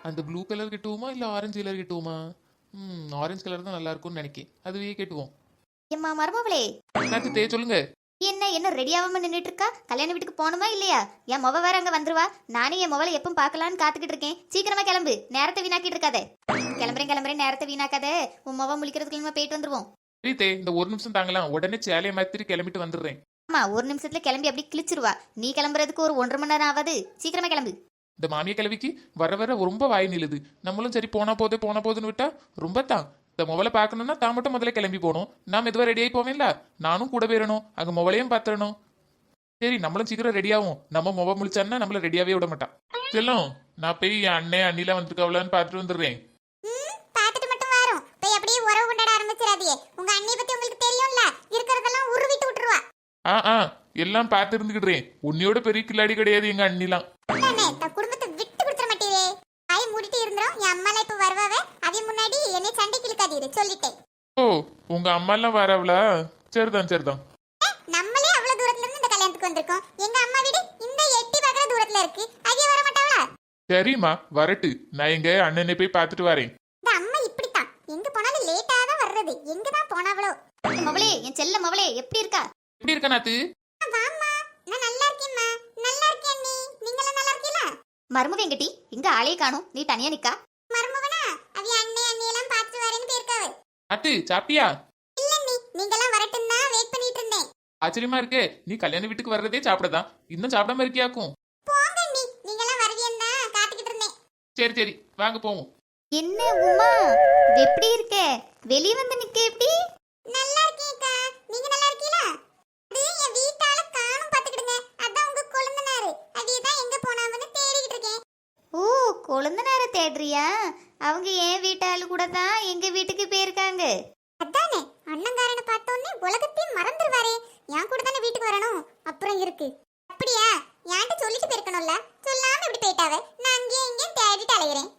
அந்த blue colour கட்டுவோமா இல்லை orange colour கட்டுவோமா? Orange colour தான் நல்லா இருக்கும்னு நினைக்கேன். அதுவே கட்டுவோம். எம்மா மருமவளே, என்னாச்சு தே, சொல்லுங்க. என்ன ரெடி ஆகாம நின்றுட்டு இருக்கா? கல்யாண வீட்டுக்கு போகணுமா இல்லையா? என் மொவ வேற அங்க வந்துருவா. நானே என் மொவலை எப்பவும் பார்க்கலான்னு காத்துக்கிட்டு இருக்கேன். சீக்கிரமா கிளம்பு, நேரத்தை வீணாக்கிட்டு இருக்காத. கிளம்புறேன் நேரத்தை வீணாக்காத. உன் மொவ முழிக்கிறதுக்கு நம்ம போயிட்டு வந்துருவோம். சரி தே, இந்த ஒரு நிமிஷம் தாங்கலாம், உடனே சேலையை மாத்திட்டு கிளம்பிட்டு வந்துடுறேன். ஆமா, ஒரு நிமிஷத்துல கிளம்பி அப்படி கிழிச்சிருவா. நீ கிளம்புறதுக்கு ஒரு 1.5 மணி நேரம் ஆகாது. சீக்கிரமா கிளம்பு. இந்த மாமிய கிளவிக்கு வர ரொம்ப வாய் நிலுது. நம்மளும் சரி போனா போதுன்னு விட்டா ரொம்ப தான். இந்த மொபைலை பார்க்கணும்னா தான் மட்டும் முதல்ல கிளம்பி போகணும். நான் மெதுவாக ரெடி ஆகி போவேன்ல, நானும் கூட போயிடணும். அங்கே மொபைலையும் பார்த்துடணும். சரி, நம்மளும் சீக்கிரம் ரெடி ஆகும். நம்ம மொபைல் முடிச்சான்னா நம்மள ரெடியாவே விட மாட்டான். செல்லும், நான் போய் என் அண்ணன் அண்ணிலாம் வந்துருக்காவலான்னு பார்த்துட்டு வந்துடுறேன். பார்த்துட்டு மட்டும் வரோம். போய் அப்படியே உறவு கொண்டாட ஆரம்பிச்சிடாதீங்க. உங்க அண்ணியை பத்தி உங்களுக்கு தெரியும்ல, இருக்கிறதெல்லாம் உருவிட்டு விட்டுருவா. எல்லாம் பார்த்து இருந்துக்கிடுறேன். உன்னையோட பெரிய கில்லாடி கிடையாது எங்க அண்ணிலாம். குடும்பத்தை விட்டு கொடுத்துட மாட்டீரே. வாய் மூடிட்டு இருந்தோம். என் அம்மாலாம் இப்ப வருவாவே. அவி முன்னாடி என்னை சண்டைக்கு இழுக்காதீரு சொல்லிட்டேன். ஓ, உங்க அம்மா எல்லாம் வரவளா? சரிதான். நம்மளே அவ்வளவு தூரத்துல இருந்து இந்த கல்யாணத்துக்கு வந்திருக்கோம். எங்க அம்மா வீடு இந்த எட்டி பக்கத்துல தூரத்துல இருக்கு. அவிய வர மாட்டாங்களா? சரிம்மா, வரட்டு. நான் எங்க அண்ணனை போய் பார்த்துட்டு வரேன். இந்த அம்மா இப்படித்தான், எங்க போனாலும் லேட்டா தான் வர்றது. எங்க தான் போனாவளோ. மவளே, என் செல்ல மவளே, எப்படி இருக்கா? எப்படி இருக்க நாத்து? வாம்மா, நான் நல்லா இருக்கேன்மா. நல்லா இருக்கேன் நீ. நீங்களும் நல்லா இருக்கீங்களா? மருமவ எங்கடி? எங்க ஆளையே காணும். நீ தனியா நிக்கா? மருமவனா அவி அண்ணியெல்லாம் பார்த்து வரேன்னு போயிருக்காவே. நாத்து, சாப்பிட்டியா? இல்ல நீங்கெல்லாம் வரட்டும் தான் வெயிட் பண்ணிட்டு இருந்தேன். ஆச்சரியமா இருக்கே, நீ கல்யாண வீட்டுக்கு வர்றதே சாப்பிடதான், இன்னும் சாப்பிடாம இருக்கியாக்கும். போங்க நீங்கெல்லாம் வருவீன்னு தான் காத்துக்கிட்டு இருந்தேன். சரி, வாங்க போவோம். என்ன உமா, எப்படி இருக்க? வெளிய வந்து நிக்க எப்படி? நல்லா இருக்கேன்க்கா. நீங்க நல்லா இருக்கீங்களா? அது என் வீட்டால காணும் பாத்துக்கிடுங்க. அதான் உங்க கொழுந்தனாரு. அவிய தான் எங்க போனாவன்னு தேடிக்கிட்டு இருக்கேன். ஓ, கொழுந்தனார தேடுறியா? அவங்க என் வீட்டாளு கூட தான் எங்க வீட்டுக்கு போயிருக்காங்க. அதானே, அண்ணங்காரனை பார்த்தோன்னே உலகத்தையும் மறந்துடுவாரே. என் கூட தானே வீட்டுக்கு வரணும். அப்புறம் இருக்கு. அப்படியா? என்கிட்ட சொல்லிட்டு போயிருக்கணும்ல. சொல்லாம இப்படி போயிட்டாவே. நான் அங்கேயும் இங்கேயும் தேடிட்டு அலைகிறேன்.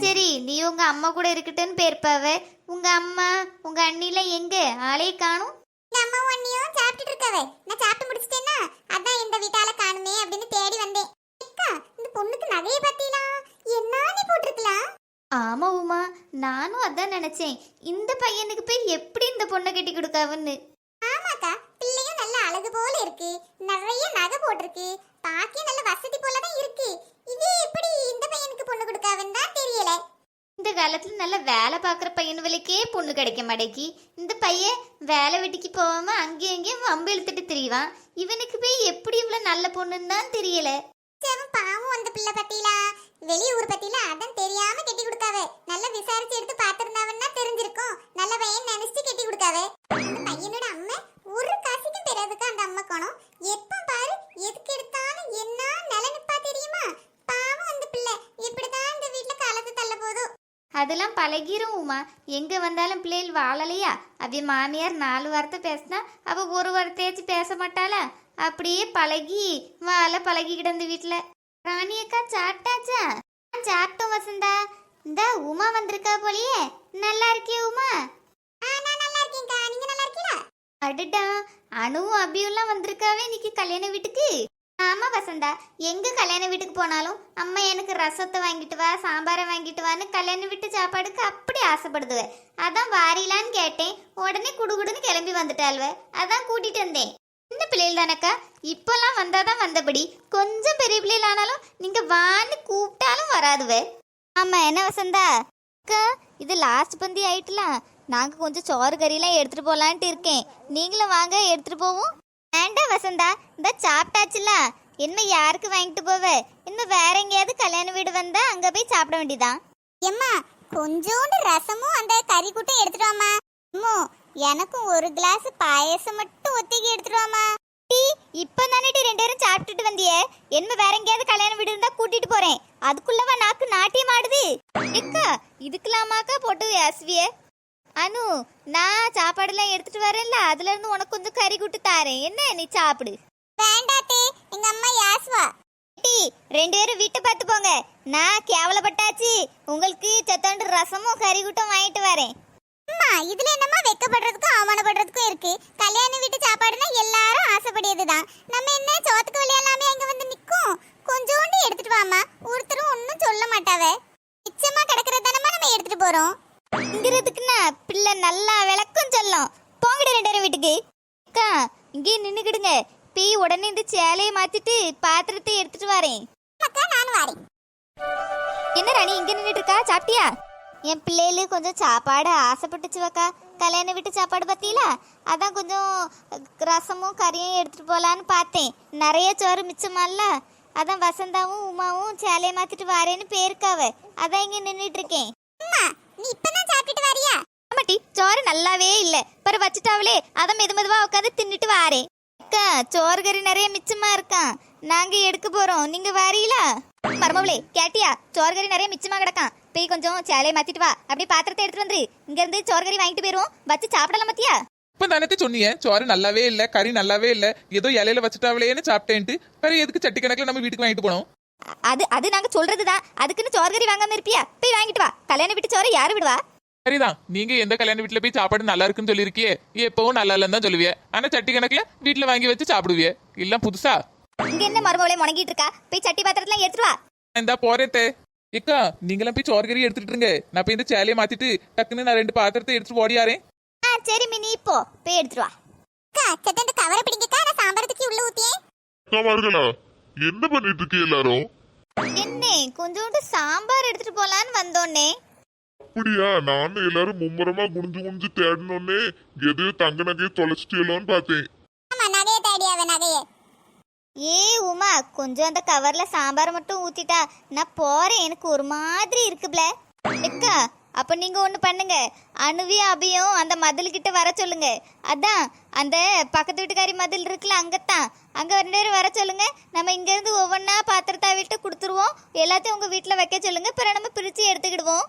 சரி, நீ உங்க அம்மா கூட இருக்கட்டுன்னு போயிருப்பாவ. உங்க அம்மா உங்க அண்ணில எங்க? ஆளையே காணும். இந்த அம்மாவும் அண்ணியும் சாப்பிட்டுட்டு இருக்காவே. நான் சாப்பிட்டு முடிச்சிட்டேன்னா அதான் இந்த வீட்டால காணுமே அப்படின்னு தேடி வந்தேன். அக்கா, இந்த பொண்ணுக்கு நகையை பார்த்தீங்களா? என்ன நீ போட்டிருக்கலாம்? ஆமா உமா, நானும் அதான் நினைச்சேன். இந்த பையனுக்கு போய் எப்படி இந்த பொண்ணை கட்டி கொடுக்காவன்னு. ஆமாக்கா, பிள்ளையும் நல்ல அழகு போல இருக்கு. நிறைய நகை போட்டிருக்கு. பாக்கே நல்ல வசதி போல தான் இருக்கு. இது எப்படி இந்த பையனுக்கு பொண்ணு கொடுக்காவன்னு தான் தெரியல. இந்த காலத்துல நல்ல வேலை பாக்குற பையனுவளுக்கே பொண்ணு கிடைக்க மாட்டேக்கி. இந்த பையன் வேலை வெட்டிக்கு போகாம அங்கேயும் இங்கேயும் வம்பு இழுத்துட்டு திரிவான். இவனுக்கு போய் எப்படி இவ்வளவு நல்ல பொண்ணுன்னு தான் தெரியல. அவன் பாவம் அந்த பிள்ளை பத்திலா, வெளியூர் பத்தில அதான் தெரியாம கட்டி கொடுக்காவே. நல்லா விசாரிச்சு எடுத்து பாத்துருந்தாவன்னா தெரிஞ்சிருக்கும். நல்ல பையன் நினைச்சு கட்டி கொடுக்காவே. அந்த பையனோட அம்மா ஒரு காசுக்கும் தெரியாதுக்கா. அந்த அம்மா கோணம் எப்ப பாரு எதுக்கு எடுத்தாலும் என்ன நிலநிப்பா தெரியுமா? பாவம் அந்த பிள்ளை. இப்படிதான் இந்த வீட்டுல காலத்து தள்ள போதும். அதெல்லாம் பழகிரும் உமா. எங்க வந்தாலும் பிள்ளைகள் வாழலையா? அவைய மாமியார் 4 வார்த்தை பேசினா அவ ஒரு வார்த்தையாச்சும் பேச மாட்டாளா? அப்படியே பழகி வாழ பழகி கிடந்து வீட்டுல. ராணி அக்கா சாப்பிட்டாச்சா? சாப்பிட்டோம் வசந்தா. இந்த உமா வந்திருக்கா போலியே. நல்லா இருக்கிய உமா? நான் நல்லா இருக்கேன்க்கா. நீங்க நல்லா இருக்கீங்களா? அடடா, அணுவும் அபியும்லாம் வந்திருக்காவே இன்னைக்கு கல்யாண வீட்டுக்கு. ஆமா வசந்தா, எங்க கல்யாண வீட்டுக்கு போனாலும் அம்மா எனக்கு ரசத்தை வாங்கிட்டு வா, சாம்பாரை வாங்கிட்டு வான்னு கல்யாண வீட்டு சாப்பாடுக்கு அப்படி ஆசைப்படுதுவ. அதான் வாரிலான்னு கேட்டேன். உடனே குடுகுடுன்னு கிளம்பி வந்துட்டாள்வ. அதான் கூட்டிட்டு வந்தேன். சின்ன பிள்ளைகள் தானக்கா, இப்பெல்லாம் வந்தாதான் வந்தபடி. கொஞ்சம் பெரிய பிள்ளைகள் ஆனாலும் நீங்க வான்னு கூப்பிட்டாலும் வராதுவ. ஆமா என்ன வசந்தா அக்கா, இது லாஸ்ட் பந்தி ஆயிட்டுலாம். நாங்க கொஞ்சம் சோறு கறியெல்லாம் எடுத்துட்டு போலான்ட்டு இருக்கேன். நீங்களும் வாங்க எடுத்துட்டு போவோம். வேண்டாம் வசந்தா, இந்த சாப்பிட்டாச்சுல. என்ன யாருக்கு வாங்கிட்டு போவ? இன்னும் வேற எங்கேயாவது கல்யாண வீடு வந்தா அங்க போய் சாப்பிட வேண்டியதான். எம்மா, கொஞ்சோண்டு ரசமும் அந்த கறி கூட்டும் எடுத்துட்டு வாமா. அம்மோ, எனக்கும் ஒரு கிளாஸ் பாயசம் மட்டும் ஒத்திக்கி எடுத்துட்டு வாமா. இப்ப தானே 2 பேரும் சாப்பிட்டுட்டு வந்தியே. என்ன வேற எங்கேயாவது கல்யாண வீடு இருந்தா கூட்டிட்டு போறேன். அதுக்குள்ளவா நாக்கு நாட்டியம் ஆடுது. எக்கா, இதுக்கெல்லாமாக்கா போட்டு அஸ்விய? அனு, நான் சாப்பாடுலாம் எடுத்துட்டு வரேன்ல, அதுல இருந்து உனக்கு கொஞ்சம் கறி கூட்டு தாரேன். என்ன நீ சாப்பிடு. வேண்டாத்தே, எங்க அம்மா யாஸ்வா. 2 பேரும் வீட்டை பார்த்து போங்க. நான் கேவலப்பட்டாச்சு. உங்களுக்கு சத்தாண்டு ரசமும் கறி கூட்டம் வாங்கிட்டு வரேன். அம்மா, இதுல என்னம்மா வெக்கப்படுறதுக்கும் அவமானப்படுறதுக்கும் இருக்கு? கல்யாண வீட்டு சாப்பாடுனா எல்லாரும் ஆசைப்படியதுதான். நம்ம என்ன சோத்துக்கு வெளியெல்லாமே அங்க வந்து நிக்கும். கொஞ்சோண்டு எடுத்துட்டு வாமா. ஒருத்தரும் ஒன்னும் சொல்ல மாட்டாவே. மிச்சமா கிடக்குறதானமா நம்ம எடுத்துட்டு போறோம். இங்கிறதுக்குன்னா பிள்ளை நல்லா விளக்கம் சொல்லும். போங்கடி 2 பேரும் வீட்டுக்கு. அக்கா இங்கே நின்னுக்கிடுங்க. போய் உடனே இந்த சேலையை மாத்திட்டு பாத்திரத்தை எடுத்துட்டு வரேன். அக்கா நானும் வரேன். என்ன ராணி இங்க நின்னுட்டு இருக்கா? சாப்பிட்டியா? என் பிள்ளைகளு கொஞ்சம் சாப்பாடு ஆசைப்பட்டுச்சுவக்கா. கல்யாண வீட்டு சாப்பாடு பத்தியில அதான் கொஞ்சம் ரசமும் கறியும் எடுத்துட்டு போலான்னு பார்த்தேன். நிறைய சோறு மிச்சமால அதான் வசந்தாவும் உமாவும் சேலையை மாத்திட்டு வரேன்னு பேருக்காவ. அதான் இங்க நின்னுட்டு இருக்கேன். அம்மா நீ இப்பதான் சாப்பிட்டுட்டு வரியா? ஆமாட்டி, சோறு நல்லாவே இல்ல. பிற வச்சுட்டாவளே அதான் மெதுவா உட்காந்து தின்னுட்டு வாரேன். அக்கா சோறு கறி நிறைய மிச்சமா இருக்கான். நாங்க எடுக்க போறோம். நீங்க வரீங்களா? மருமவளே கேட்டியா? சோறு கறி நிறைய மிச்சமா கிடக்கான். போய் கொஞ்சம் சேலையை மாத்திட்டு வா. அப்படியே பாத்திரத்தை எடுத்துட்டு வந்துரு. இங்க இருந்து சோறு கறி வாங்கிட்டு போயிருவோம். வச்சு சாப்பிடலாம் மத்தியா? இப்ப தானே சொன்னீங்க சோறு நல்லாவே இல்ல, கறி நல்லாவே இல்ல, ஏதோ இலையில வச்சுட்டாவளேன்னு சாப்பிட்டேன்ட்டு வேற எதுக்கு சட்டி கணக்குல நம்ம வீட்டுக்கு வாங்கிட்டு போனோம்? அது நாங்க சொல்றதுதான். அதுக்குன்னு சோறு கறி வாங்காம இருப்பியா? போய் வாங்கிட்டு வா. கல்யாண வீட்டு சோறு யாரு விடுவா? சரிதான், நீங்க எந்த கல்யாண வீட்டுல போய் சாப்பாடு நல்லா இருக்குன்னு சொல்லிருக்கியே, எப்பவும் நல்லா இல்லன்னு தான் சொல்லுவிய. ஆனா சட்டி கணக்குல வீட்டுல வாங்கி வச்சு சாப்பிடுவிய. இல்ல புதுசா? இங்க என்ன மருமவளே முணங்கிட்டு இருக்கா? போய் சட்டி பாத்திரத்துல எடுத்துட்டு வா. இந்த போறேத்தே. ஏக்கா நீங்களாம் போய் சோறு கறி எடுத்துட்டு இருங்க. நான் போய் இந்த சேலையை மாத்திட்டு டக்குன்னு நான் 2 பாத்திரத்தை எடுத்துட்டு ஓடியாரேன். சரி மினி, இப்போ போய் எடுத்துட்டு வா. அக்கா சத்தந்த கவரை பிடிங்கக்கா. நான் சாம்பாரத்துக்கு உள்ள ஊத்தியே. அக்காமார்களா என்ன பண்ணிட்டு இருக்கீங்க எல்லாரும்? என்ன கொஞ்சோண்டு சாம்பார் எடுத்துட்டு போலான்னு வந்தோன்னே. அப்படியா? நானும் எல்லாரும் மும்முரமா குனிஞ்சு தேடணுன்னே எதையோ தங்க நகையை தொலைச்சிட்டீங்களோன்னு பார்த்தேன். ஆமா நகைய தேடியாவே நகைய. ஏ உமா, கொஞ்சம் அந்த கவர்ல சாம்பார் மட்டும் ஊத்திட்டா நான் போறேன். எனக்கு ஒரு மாதிரி இருக்குப்ல. அக்கா அப்ப நீங்க ஒண்ணு பண்ணுங்க. அணுவியும் அபியும் அந்த மதில் கிட்ட வர சொல்லுங்க. அதான் அந்த பக்கத்து வீட்டுக்காரி மதில் இருக்குல்ல, அங்கத்தான். அங்க 2 பேரும் வர சொல்லுங்க. நம்ம இங்க இருந்து ஒவ்வொன்னா பாத்திரத்தா விட்டு கொடுத்துருவோம். எல்லாத்தையும் உங்க வீட்டுல வைக்க சொல்லுங்க. பிறகு நம்ம பிரிச்சு எடுத்துக்கிடுவோம்.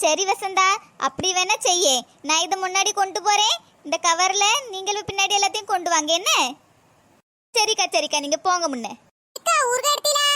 சரி வசந்தா, அப்படி வேணா செய்ய. நான் இதை முன்னாடி கொண்டு போறேன். இந்த கவர்ல நீங்களும் பின்னாடி எல்லாத்தையும் கொண்டு வாங்க. என்ன? சரிக்கா நீங்க போங்க முன்ன. அக்கா ஊர்கா எடுத்தீங்களா?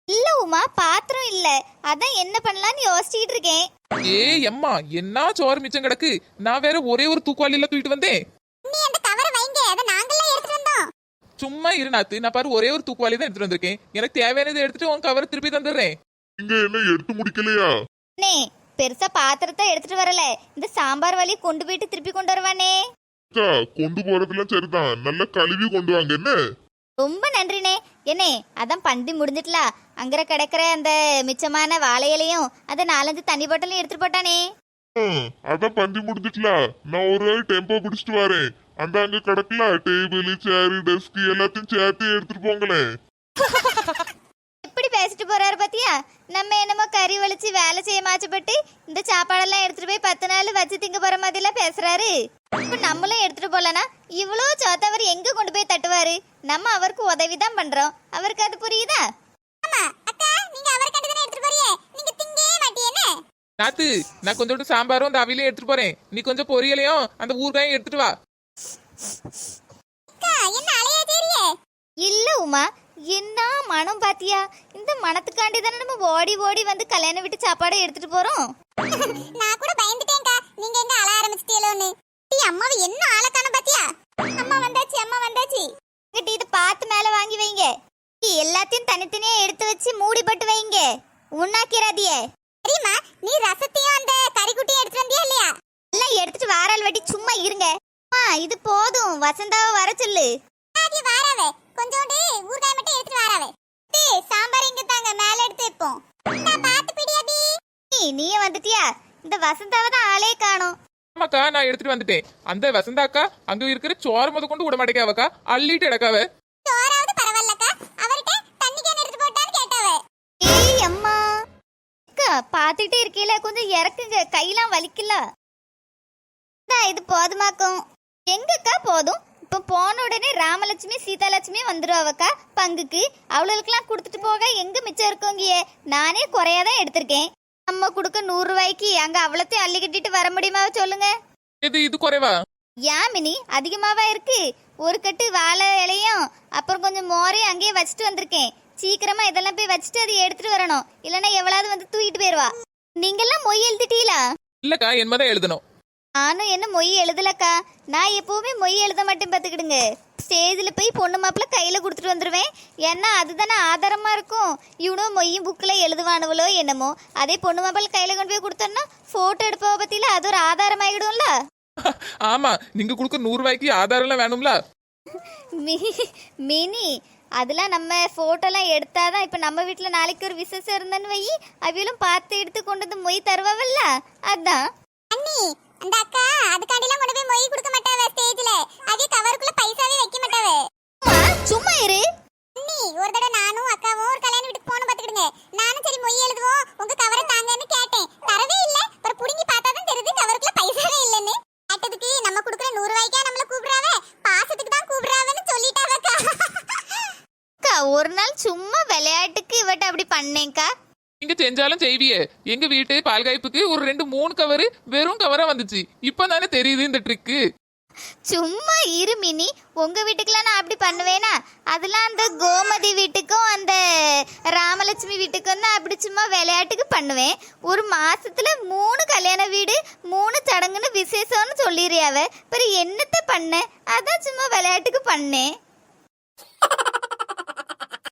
இல்ல உமா, பாத்திரம் இல்ல. அதான் என்ன பண்ணலாம்னு யோசிச்சுட்டு இருக்கேன். ஏ எம்மா, என்ன சோறு மிச்சம் கிடக்கு. நான் வேற ஒரே ஒரு தூக்குவாளியில தூக்கிட்டு வந்தேன். நீ அந்த கவரை வைங்க. அத நாங்களே எடுத்துட்டு வந்தோம். சும்மா இருநாத்து, நான் பாரு ஒரே ஒரு தூக்குவாளி தான் எடுத்துட்டு வந்திருக்கேன். எனக்கு தேவையானதை எடுத்துட்டு உன் கவரை திருப்பி தந்துடுறேன். நீங்க என்ன எடுத்து முடிக்கலையா? அண்ணே பெருசா பாத்திரத்தை எடுத்துட்டு வரல. இந்த சாம்பார் வழி கொண்டு போயிட்டு திருப்பி கொண்டு வருவானே. அக்கா கொண்டு போறதுலாம் சரிதான், நல்லா கழுவி கொண்டு வாங்க. என்ன? ரொம்ப நன்றினே. என்னே அதான் பண்டி முடிஞ்சிட்டல. அங்கற கிடக்கிற அந்த மிச்சமான வாழை இலையும் அதை 4-5 தண்ணி பாட்டிலையும் எடுத்துட்டு போட்டானே. அதான் பந்தி முடிஞ்சிட்டல. நான் ஒரு டெம்போ பிடிச்சிட்டு வரேன். அந்த அங்க கிடக்கல டேபிள் சேரு டெஸ்க் எல்லாத்தையும் சேர்த்து எடுத்துட்டு போங்களேன். எப்படி பேசிட்டு போறாரு பாத்தியா? நம்ம என்னமோ கறி வலிச்சு வேலை செய்ய மாச்சப்பட்டு இந்த சாப்பாடெல்லாம் எடுத்துட்டு போய் 10 நாள் வச்சு திங்க போற மாதிரிலாம் பேசுறாரு. இப்ப நம்மளும் எடுத்துட்டு போலனா இவ்வளோ சோத்த அவர் எங்க கொண்டு போய் தட்டுவாரு? நம்ம அவருக்கு உதவிதான் பண்றோம். அவருக்கு அது புரியுதா? ஆமா அக்கா நீங்க அவர் கண்டுதானே எடுத்துட்டு போறியே. நீங்க திங்கே மாட்டியேனே. நாத்து, நான் கொஞ்சோண்டு சாம்பாரும் அந்த அவிலையும் எடுத்துட்டு போறேன். நீ கொஞ்சம் பொரியலையும் அந்த ஊறுகாயும் எடுத்துட்டு வா. அக்கா என்ன அலையா தேரியே? இல்ல உமா, என்ன மனம் பாத்தியா? இந்த மனத்துக்காண்டி தானே நம்ம ஓடி ஓடி வந்து கல்யாண வீட்டு சாப்பாடை எடுத்துட்டு போறோம். நான் கூட பயந்துட்டேன்க்கா. நீங்க எங்க அழ ஆரம்பிச்சிட்டீங்களோன்னு. டீ அம்மாவை என்ன ஆளக்கான பாத்தியா? அம்மா வந்தாச்சு. இங்கிட்ட இதை பார்த்து மேல வாங்கி வைங்க. எல்லாத்தையும் தனித்தனியா எடுத்து வச்சு மூடி போட்டு வைங்க. உண்ணாக்கிறாதியே. சரிம்மா, நீ ரசத்தையும் அந்த கறிக்குட்டியும் எடுத்து வந்தியா இல்லையா? எல்லாம் எடுத்துட்டு வாரால் வட்டி சும்மா இருங்க. இது போதும். வசந்தாவை வர சொல்லு. அது வாராவே. கொஞ்சோண்டு ஊர்காய் மட்டும் எடுத்துட்டு வாராவே. சாம்பார் இங்க தாங்க மேல எடுத்து வைப்போம். நான் பாத்து பிடியாதி. நீயே வந்துட்டியா? இந்த வசந்தாவை தான் ஆளே காணோம். ஆமாக்கா, நான் எடுத்துட்டு வந்துட்டேன். அந்த வசந்தாக்கா அங்க இருக்கிற சோறு முத கொண்டு விட மாட்டேக்காவக்கா, அள்ளிட்டு எடுக்காவ. சோறாவது பரவாயில்லக்கா. அவர்கிட்ட தண்ணி கேன் எடுத்து போட்டான்னு கேட்டாவே. ஏய் அம்மா, அக்கா பாத்துட்டே இருக்கீல, கொஞ்சம் இறக்குங்க. கையெல்லாம் வலிக்கல. இது போதுமாக்கும். எங்கக்கா போதும்? இப்ப போன உடனே ராமலட்சுமி சீதாலட்சுமி வந்துருவாவக்கா பங்குக்கு. அவளுக்கெல்லாம் கொடுத்துட்டு போக எங்க மிச்சம் இருக்கோங்கியே. நானே குறையாதான் எடுத்திருக்கேன். நம்ம கொடுக்க 100 ரூபாய்க்கு அங்க அவ்வளத்தையும் அள்ளி கட்டிட்டு வர முடியுமா சொல்லுங்க? இது குறைவா? ஏன் மினி, அதிகமாவா இருக்கு? ஒரு கட்டு வாழை இலையும் அப்புறம் கொஞ்சம் மோரையும் அங்கேயே வச்சுட்டு வந்திருக்கேன். சீக்கிரமா இதெல்லாம் போய் வச்சுட்டு அதை எடுத்துட்டு வரணும். இல்லைன்னா எவ்வளவு வந்து தூக்கிட்டு போயிருவா. நீங்கெல்லாம் மொய் எழுதிட்டீங்களா? இல்லக்கா, என்னதான் எழுதணும். நானும் என்ன மொய் எழுதலக்கா. நான் எப்பவுமே மொய் எழுத மாட்டேன் பார்த்துக்கிடுங்க. ஸ்டேஜில் போய் பொண்ணு மாப்பிள்ள கையில் கொடுத்துட்டு வந்துடுவேன். ஏன்னா அதுதானே ஆதாரமாக இருக்கும். இவனோ மொய்யும் புக்கில் எழுதுவானுவளோ என்னமோ. அதே பொண்ணு மாப்பிள்ள கையில் கொண்டு போய் கொடுத்தோன்னா ஃபோட்டோ எடுப்பவ பற்றியில் அது ஒரு ஆதாரமாகிடும்ல. ஆமா, நீங்க கொடுக்க 100 ரூபாய்க்கு ஆதாரம்லாம் வேணும்ல. மினி அதெல்லாம் நம்ம ஃபோட்டோலாம் எடுத்தாதான். இப்போ நம்ம வீட்டில் நாளைக்கு ஒரு விசேஷம் இருந்தேன்னு வை, அவையிலும் பார்த்து எடுத்து கொண்டு வந்து மொய் தருவாவல்ல. அதான் அண்ணி, அந்த அக்கா அதுக்காண்டிலாம் கொண்டு போய் மொய் கொடுக்க மாட்டாவ ஸ்டேஜ்ல. அதே கவருக்குள்ள பைசாவே வைக்க மாட்டாவ. சும்மா இரு அண்ணி. ஒரு தடவை நானும் அக்காவும் ஒரு கல்யாண வீட்டுக்கு போன பாத்துக்கிடுங்க. நானும் சரி மொய் எழுதுவோம், உங்க கவரை தாங்கன்னு கேட்டேன். தரவே இல்ல. அப்புறம் புடுங்கி பார்த்தாதான் தெரியுது கவருக்குள்ள பைசாவே இல்லன்னு. கேட்டதுக்கு நம்ம கொடுக்குற 100 ரூபாய்க்கா நம்மள கூப்பிடுறாவ, பாசத்துக்கு தான் கூப்பிடுறாவன்னு சொல்லிட்டாவக்கா. ஒரு நாள் சும்மா விளையாட்டுக்கு இவட்ட அப்படி பண்ணேன்க்கா. நீங்க செஞ்சாலும் செய்வியே. எங்க வீட்டு பால்காய்ப்புக்கு ஒரு 2-3 கவரு வெறும் கவரா வந்துச்சு. இப்பதானே தெரியுது இந்த ட்ரிக்கு. சும்மா இரு மினி. உங்க வீட்டுக்குலாம் நான் அப்படி பண்ணுவேனா? அதெல்லாம் அந்த கோமதி வீட்டுக்கும் அந்த ராமலட்சுமி வீட்டுக்கும் தான் அப்படி சும்மா விளையாட்டுக்கு பண்ணுவேன். ஒரு மாசத்துல 3 கல்யாண வீடு 3 சடங்குன்னு விசேஷம்னு சொல்லிடுறியாவ. அப்புறம் என்னத்த பண்ண? அதான் சும்மா விளையாட்டுக்கு பண்ணேன்.